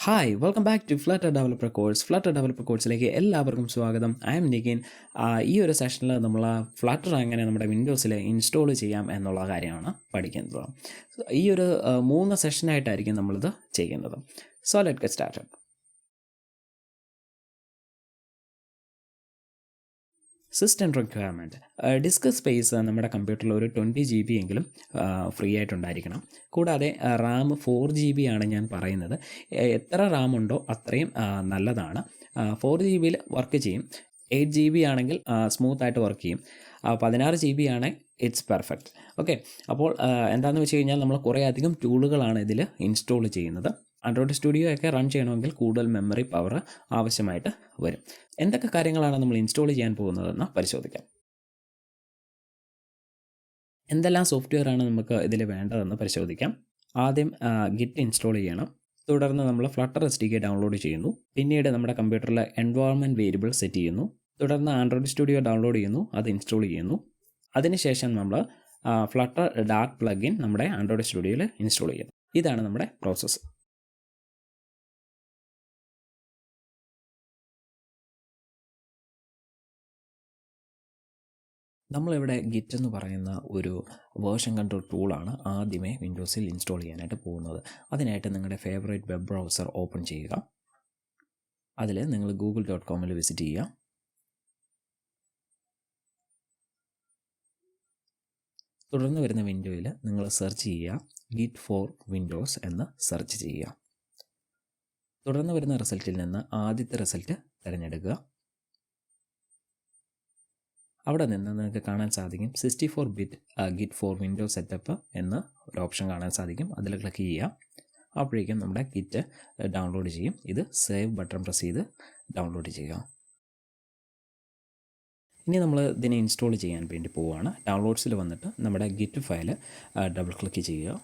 Hi welcome back to flutter developer course. Flutter developer കോഴ്സിലേക്ക് എല്ലാവർക്കും സ്വാഗതം. I am Nikhin. ഈ ഒരു സെഷനിൽ നമ്മൾ ഫ്ലട്ടർ എങ്ങനെ നമ്മുടെ വിൻഡോസിൽ ഇൻസ്റ്റാൾ ചെയ്യാം എന്നുള്ള കാര്യമാണ് പഠിക്കുന്നത്. ഈ ഒരു 3 സെഷനായിട്ടായിരിക്കും നമ്മളിത് ചെയ്യുന്നത്. So let get started. System requirement. Disk space നമ്മുടെ കമ്പ്യൂട്ടറിൽ ഒരു 20 GB എങ്കിലും ഫ്രീ ആയിട്ടുണ്ടായിരിക്കണം. കൂടാതെ റാം 4 GB ആണ് ഞാൻ പറയുന്നത്. എത്ര റാം ഉണ്ടോ അത്രയും നല്ലതാണ്. 4 GB വർക്ക് ചെയ്യും. 8 GB ആണെങ്കിൽ സ്മൂത്തായിട്ട് വർക്ക് ചെയ്യും. 16 GB ആണെങ്കിൽ ഇറ്റ്സ് പെർഫെക്റ്റ്. ഓക്കെ, അപ്പോൾ എന്താണെന്ന് വെച്ച് കഴിഞ്ഞാൽ നമ്മൾ കുറേ അധികം ടൂളുകളാണ് ഇതിൽ ഇൻസ്റ്റാൾ ചെയ്യുന്നത്. ആൻഡ്രോയിഡ് സ്റ്റുഡിയോ ഒക്കെ റൺ ചെയ്യണമെങ്കിൽ കൂടുതൽ മെമ്മറി പവർ ആവശ്യമായിട്ട് വരും. എന്തൊക്കെ കാര്യങ്ങളാണ് നമ്മൾ ഇൻസ്റ്റാൾ ചെയ്യാൻ പോകുന്നതെന്ന് പരിശോധിക്കാം. എന്തെല്ലാം സോഫ്റ്റ്വെയർ ആണ് നമുക്ക് ഇതിൽ വേണ്ടതെന്ന് പരിശോധിക്കാം. ആദ്യം ഗിറ്റ് ഇൻസ്റ്റാൾ ചെയ്യണം. തുടർന്ന് നമ്മൾ ഫ്ലട്ടർ SDK ഡൗൺലോഡ് ചെയ്യുന്നു. പിന്നീട് നമ്മുടെ കമ്പ്യൂട്ടറിൽ എൻവയോൺമെൻറ്റ് വേരിയബിൾ സെറ്റ് ചെയ്യുന്നു. തുടർന്ന് ആൻഡ്രോയിഡ് സ്റ്റുഡിയോ ഡൗൺലോഡ് ചെയ്യുന്നു, അത് ഇൻസ്റ്റാൾ ചെയ്യുന്നു. അതിനുശേഷം നമ്മൾ ഫ്ലട്ടർ ഡാർക്ക് പ്ലഗിൻ നമ്മുടെ ആൻഡ്രോയിഡ് സ്റ്റുഡിയോയിൽ ഇൻസ്റ്റാൾ ചെയ്യുന്നു. ഇതാണ് നമ്മുടെ പ്രോസസ്സ്. നമ്മളിവിടെ ഗിറ്റ് എന്ന് പറയുന്ന ഒരു വേർഷൻ കൺട്രോൾ ടൂളാണ് ആദ്യമേ വിൻഡോസിൽ ഇൻസ്റ്റാൾ ചെയ്യാനായിട്ട് പോകുന്നത്. അതിനായിട്ട് നിങ്ങളുടെ ഫേവറേറ്റ് വെബ് ബ്രൗസർ ഓപ്പൺ ചെയ്യുക. അതിൽ നിങ്ങൾ google.com വിസിറ്റ് ചെയ്യുക. തുടർന്ന് വരുന്ന വിൻഡോയിൽ നിങ്ങൾ സെർച്ച് ചെയ്യുക ഗിറ്റ് ഫോർ വിൻഡോസ് എന്ന് സെർച്ച് ചെയ്യുക. തുടർന്ന് വരുന്ന റിസൾട്ടിൽ നിന്ന് ആദ്യത്തെ റിസൾട്ട് തിരഞ്ഞെടുക്കുക. അവിടെ നിന്ന് നിങ്ങൾക്ക് കാണാൻ സാധിക്കും 64-bit git four Windows setup എന്ന ഒരു ഓപ്ഷൻ കാണാൻ സാധിക്കും. അതിൽ ക്ലിക്ക് ചെയ്യുക. അപ്പോഴേക്കും നമ്മുടെ ഗിറ്റ് ഡൗൺലോഡ് ചെയ്യും. ഇത് സേവ് ബട്ടൺ പ്രസ് ചെയ്ത് ഡൗൺലോഡ് ചെയ്യുക. ഇനി നമ്മൾ ഇതിനെ ഇൻസ്റ്റാൾ ചെയ്യാൻ വേണ്ടി പോവുകയാണ്. ഡൗൺലോഡ്സിൽ വന്നിട്ട് നമ്മുടെ ഗിറ്റ് ഫയൽ ഡബിൾ ക്ലിക്ക് ചെയ്യുക.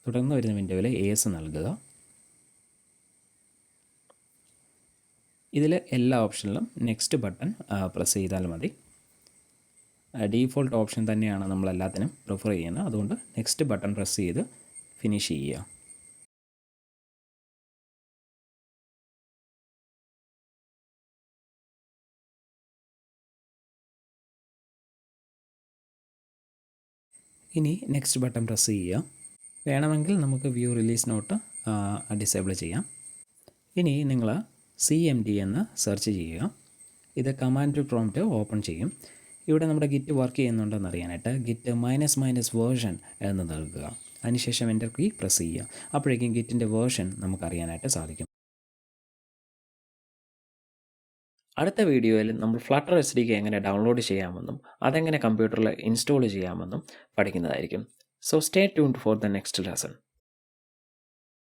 തുടർന്ന് വരുന്ന വിൻഡോയിൽ AS നൽകുക. ഇതിൽ എല്ലാ ഓപ്ഷനിലും നെക്സ്റ്റ് ബട്ടൺ പ്രസ് ചെയ്താൽ മതി. ഡീഫോൾട്ട് ഓപ്ഷൻ തന്നെയാണ് നമ്മളെല്ലാത്തിനും പ്രിഫർ ചെയ്യുന്നത്. അതുകൊണ്ട് നെക്സ്റ്റ് ബട്ടൺ പ്രസ് ചെയ്ത് ഫിനിഷ് ചെയ്യുക. ഇനി നെക്സ്റ്റ് ബട്ടൺ പ്രസ് ചെയ്യുക. വേണമെങ്കിൽ നമുക്ക് വ്യൂ റിലീസ് നോട്ട് ഡിസേബിൾ ചെയ്യാം. ഇനി നിങ്ങൾ CMD എന്ന് സെർച്ച് ചെയ്യുക. ഇത് കമാൻഡ് പ്രോംപ്റ്റ് ഓപ്പൺ ചെയ്യും. ഇവിടെ നമ്മുടെ ഗിറ്റ് വർക്ക് ചെയ്യുന്നുണ്ടെന്ന് അറിയാനായിട്ട് ഗിറ്റ് -- എന്ന് നൽകുക. അതിനുശേഷം എൻ്റർ കീ പ്രസ് ചെയ്യുക. അപ്പോഴേക്കും ഗിറ്റിൻ്റെ വേർഷൻ നമുക്കറിയാനായിട്ട് സാധിക്കും. അടുത്ത വീഡിയോയിൽ നമ്മൾ ഫ്ലട്ടർ SDK എങ്ങനെ ഡൗൺലോഡ് ചെയ്യാമെന്നും അതെങ്ങനെ കമ്പ്യൂട്ടറിൽ ഇൻസ്റ്റാൾ ചെയ്യാമെന്നും പഠിക്കുന്നതായിരിക്കും. So stay tuned for the next lesson.